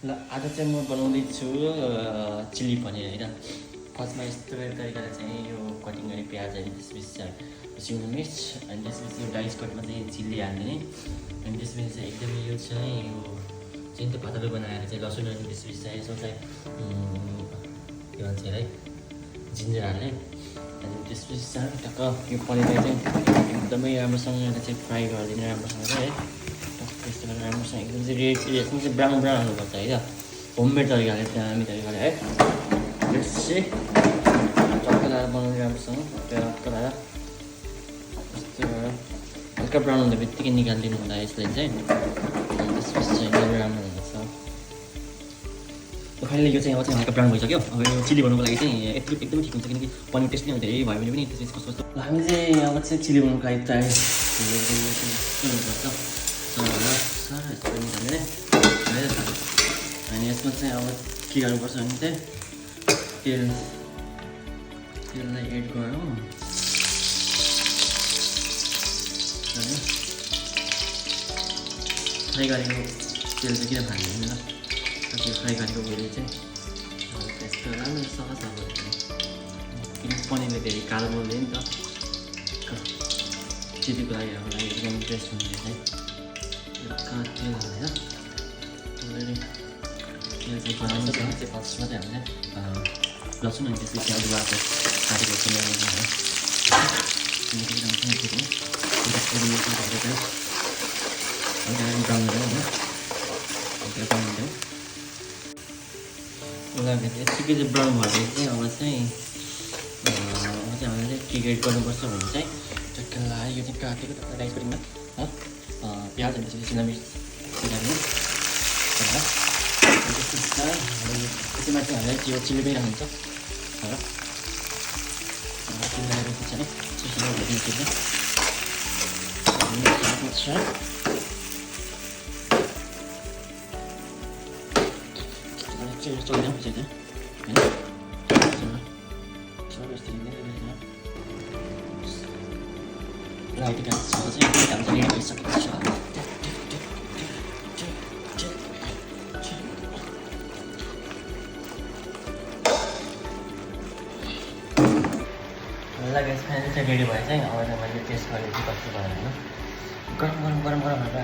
ल आज चाहिँ म बनाउँदैछु चिल्ली पनिर होइन। फर्स्टमा यस्तो तरिकाले चाहिँ यो कटिङ गर्ने प्याज अनि त्यसपछि चाहिँ सिमला मिर्च अनि त्यसपछि यो डाइस कटमा चाहिँ चिल्ली हालिदिने अनि त्यसपछि चाहिँ एकदमै यो चाहिँ यो चिन्तो पातलो बनाएर चाहिँ लसुन अनि त्यसपछि चाहिँ यसो चाहिँ के भन्छ है जिन्जर हाल्ने अनि त्यसपछि चाहिँ टक्क यो पनिरलाई चाहिँ एकदमै राम्रोसँग चाहिँ फ्राई गरिदिने राम्रोसँग है। त्यस्तो गरेर राम्रोसँग एकदम चाहिँ रेड यसमा चाहिँ ब्राउन ब्राउन हुनुपर्छ है। होममेड तरिकाले दामी तरिकाले है। त्यसपछि टक्क लाएर बनाउने राम्रोसँग टक्क लाएर यस्तो गरेर हल्का ब्राउन हुँदा बित्तिकै निकालिदिनु हुँदा यसलाई चाहिँ त्यसपछि चाहिँ एकदमै राम्रो हुँदछ। फाइनली यो चाहिँ अब चाहिँ हल्का ब्राउन भइसक्यो। अब यो चिल्ली बनाउनुको लागि चाहिँ एकदमै ठिक हुन्छ किनकि पनिर टेस्ट नै धेरै भयो भने पनि त्यसपछि कस्तो कस्तो हामी चाहिँ अब चाहिँ चिल्ली बनाउनुको लागि चाहिँ हुनुपर्छ यस्तो निकाल्ने अनि यसमा चाहिँ अब के गर्नुपर्छ भने चाहिँ तेललाई एड गरौँ फ्राई गरेको तेल चाहिँ किन खाने होइन ल त्यो फ्राई गरेको वेले चाहिँ त्यस्तो राम्रो सफा किनकि पनिरले धेरै कालो बोल्दैन नि त चिल्लीको लागि हाम्रो लागि एकदम बेस्ट हुन्छ चाहिँ तेल हालेर तेल चाहिँ गरम चाहिँ फर्स्टमा चाहिँ हामीले लसुन अनि त्यसपछि अदुवाको काटेको चाहिँ एकदम चाहिँ ब्राउन गरौँ होइन ब्राउन गरौँ उसलाई यत्तिकै चाहिँ ब्राउन भएपछि चाहिँ अब चाहिँ हामीले के गर्नुपर्छ भने चाहिँ टक्क लगाएर यो चाहिँ काटेको राइस कटिङमा प्याज अनि त्यसपछि सिमला मिर्च हाल्नु त्यसमा चाहिँ हामीले त्यो चिल्ली पनि राख्नुहुन्छ र चिल्ली लगाएपछि चाहिँ रेडी भयो चाहिँ अब मैले टेस्ट गरेर चाहिँ कस्तो भयो होइन गरम गरम गरम गरम हाल्दा